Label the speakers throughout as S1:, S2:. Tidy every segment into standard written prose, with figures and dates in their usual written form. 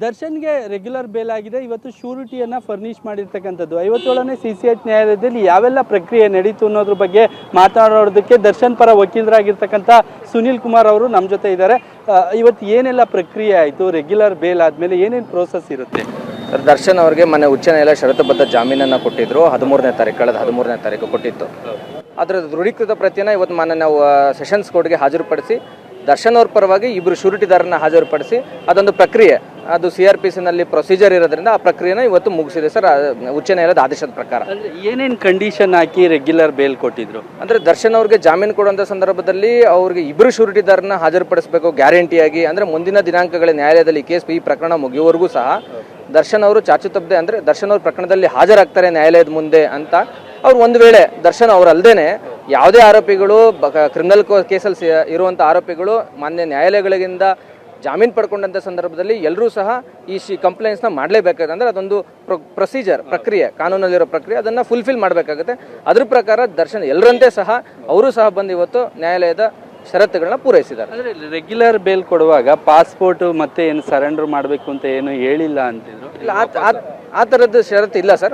S1: ದರ್ಶನ್ಗೆ regular bale ಆಗಿದೆ. ಇವತ್ತು ಶ್ಯೂರಿಟಿಯನ್ನು ಫರ್ನಿಷ್ ಮಾಡಿರ್ತಕ್ಕಂಥದ್ದು. 57ನೇ CCH ನ್ಯಾಯಾಲಯದಲ್ಲಿ ಯಾವೆಲ್ಲ ಪ್ರಕ್ರಿಯೆ ನಡೀತು ಅನ್ನೋದ್ರ ಬಗ್ಗೆ ಮಾತನಾಡೋದಕ್ಕೆ ದರ್ಶನ್ ಪರ ವಕೀಲರಾಗಿರ್ತಕ್ಕಂಥ ಸುನಿಲ್ ಕುಮಾರ್ ಅವರು ನಮ್ಮ ಜೊತೆ ಇದ್ದಾರೆ. ಇವತ್ತು ಏನೆಲ್ಲ ಪ್ರಕ್ರಿಯೆ ಆಯಿತು, ರೆಗ್ಯುಲರ್ ಬೇಲ್ ಆದಮೇಲೆ ಏನೇನು ಪ್ರೋಸೆಸ್ ಇರುತ್ತೆ?
S2: ಸರ್, ದರ್ಶನ್ ಅವರಿಗೆ ಮೊನ್ನೆ ಉಚ್ಚ ನ್ಯಾಯಾಲಯ ಷರತ್ತುಬದ್ಧ ಜಾಮೀನನ್ನು ಕೊಟ್ಟಿದ್ರು. 13ನೇ ತಾರೀಕು ಕೊಟ್ಟಿತ್ತು. ಅದರ ದೃಢೀಕೃತ ಪ್ರತಿಯನ್ನು ಇವತ್ತು ನಾವು ಸೆಷನ್ಸ್ ಕೋರ್ಟ್ಗೆ ಹಾಜರುಪಡಿಸಿ ದರ್ಶನ್ ಅವ್ರ ಪರವಾಗಿ ಇಬ್ಬರು ಶ್ಯೂರಿಟಿದಾರನ್ನ ಹಾಜರುಪಡಿಸಿ ಅದೊಂದು ಪ್ರಕ್ರಿಯೆ, ಅದು CRPCನಲ್ಲಿ ಪ್ರೊಸೀಜರ್ ಇರೋದ್ರಿಂದ ಆ ಪ್ರಕ್ರಿಯೆನ ಇವತ್ತು ಮುಗಿಸಿದೆ ಸರ್, ಉಚ್ಚ ನ್ಯಾಯಾಲಯದ ಆದೇಶದ ಪ್ರಕಾರ.
S1: ಏನೇನು ಕಂಡೀಷನ್ ಹಾಕಿ ರೆಗ್ಯುಲರ್ ಬೇಲ್ ಕೊಟ್ಟಿದ್ರು?
S2: ಅಂದರೆ ದರ್ಶನ್ ಅವ್ರಿಗೆ ಜಾಮೀನು ಕೊಡುವಂಥ ಸಂದರ್ಭದಲ್ಲಿ ಅವ್ರಿಗೆ ಇಬ್ಬರು ಶ್ಯೂರಿಟಿದಾರನ್ನ ಹಾಜರುಪಡಿಸಬೇಕು ಗ್ಯಾರಂಟಿಯಾಗಿ. ಅಂದರೆ ಮುಂದಿನ ದಿನಾಂಕಗಳ ನ್ಯಾಯಾಲಯದಲ್ಲಿ ಈ ಪ್ರಕರಣ ಮುಗಿಯುವವರೆಗೂ ಸಹ ದರ್ಶನ್ ಅವರು ಚಾಚು ತಪ್ಪದೆ, ಅಂದರೆ ದರ್ಶನ್ ಅವ್ರ ಪ್ರಕರಣದಲ್ಲಿ ಹಾಜರಾಗ್ತಾರೆ ನ್ಯಾಯಾಲಯದ ಮುಂದೆ ಅಂತ. ಅವ್ರು ಒಂದು ವೇಳೆ ದರ್ಶನ್ ಅವರಲ್ಲದೇನೆ ಯಾವುದೇ ಆರೋಪಿಗಳು ಕ್ರಿಮಿನಲ್ ಕೇಸಲ್ಲಿ ಇರುವಂಥ ಆರೋಪಿಗಳು ಮಾನ್ಯ ನ್ಯಾಯಾಲಯಗಳಿಂದ ಜಾಮೀನು ಪಡ್ಕೊಂಡಂಥ ಸಂದರ್ಭದಲ್ಲಿ ಎಲ್ಲರೂ ಸಹ ಈ ಕಂಪ್ಲೇಂಟ್ಸ್ನ ಮಾಡಲೇಬೇಕಾಗುತ್ತೆ. ಅಂದರೆ ಅದೊಂದು ಪ್ರೊಸೀಜರ್, ಪ್ರಕ್ರಿಯೆ, ಕಾನೂನಲ್ಲಿರೋ ಪ್ರಕ್ರಿಯೆ, ಅದನ್ನು ಫುಲ್ಫಿಲ್ ಮಾಡಬೇಕಾಗುತ್ತೆ. ಅದ್ರ ಪ್ರಕಾರ ದರ್ಶನ್ ಎಲ್ಲರಂತೆ ಸಹ ಅವರು ಸಹ ಬಂದು ಇವತ್ತು ನ್ಯಾಯಾಲಯದ ಷರತ್ತುಗಳನ್ನ ಪೂರೈಸಿದ್ದಾರೆ.
S1: ಅಂದರೆ ರೆಗ್ಯುಲರ್ ಬೇಲ್ ಕೊಡುವಾಗ ಪಾಸ್ಪೋರ್ಟ್ ಮತ್ತೆ ಏನು ಸರೆಂಡರ್ ಮಾಡಬೇಕು ಅಂತ ಏನು ಹೇಳಿಲ್ಲ ಅಂತಿದ್ರು.
S2: ಇಲ್ಲ, ಆ ಥರದ್ದು ಷರತ್ತು ಇಲ್ಲ ಸರ್.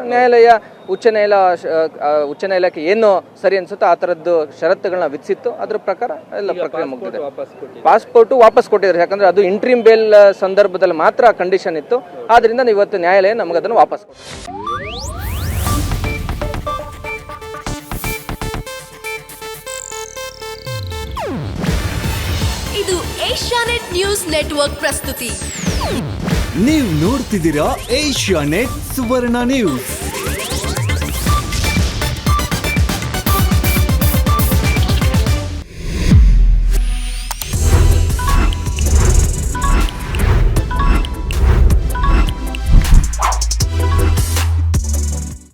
S2: ಉಚ್ಚ ನ್ಯಾಯಾಲಯಕ್ಕೆ ಏನು ಸರಿ ಅನ್ಸುತ್ತೋ ಆ ಥರದ್ದು ಷರತ್ತುಗಳನ್ನ ವಿಧಿಸಿತ್ತು. ಅದ್ರ ಪ್ರಕಾರ ಎಲ್ಲ ಪ್ರಕ್ರಿಯೆ ಮುಗಿದಿದೆ. ಪಾಸ್ಪೋರ್ಟು ವಾಪಸ್ ಕೊಟ್ಟಿದ್ದಾರೆ. ಯಾಕಂದ್ರೆ ಅದು ಇಂಟ್ರೀಮ್ ಬೇಲ್ ಸಂದರ್ಭದಲ್ಲಿ ಮಾತ್ರ ಕಂಡೀಷನ್ ಇತ್ತು. ಆದ್ರಿಂದ ಇವತ್ತು ನ್ಯಾಯಾಲಯ ನಮಗೆ ಅದನ್ನು ವಾಪಸ್ ಕೊಟ್ಟಿದೆ.
S3: ಇದು ಏಷ್ಯಾನೆಟ್ ನ್ಯೂಸ್ ನೆಟ್ವರ್ಕ್ ಪ್ರಸ್ತುತಿ.
S4: ನೀವು ನೋಡ್ತಿದ್ದೀರಾ ಏಷ್ಯಾನೆಟ್ ಸುವರ್ಣ ನ್ಯೂಸ್.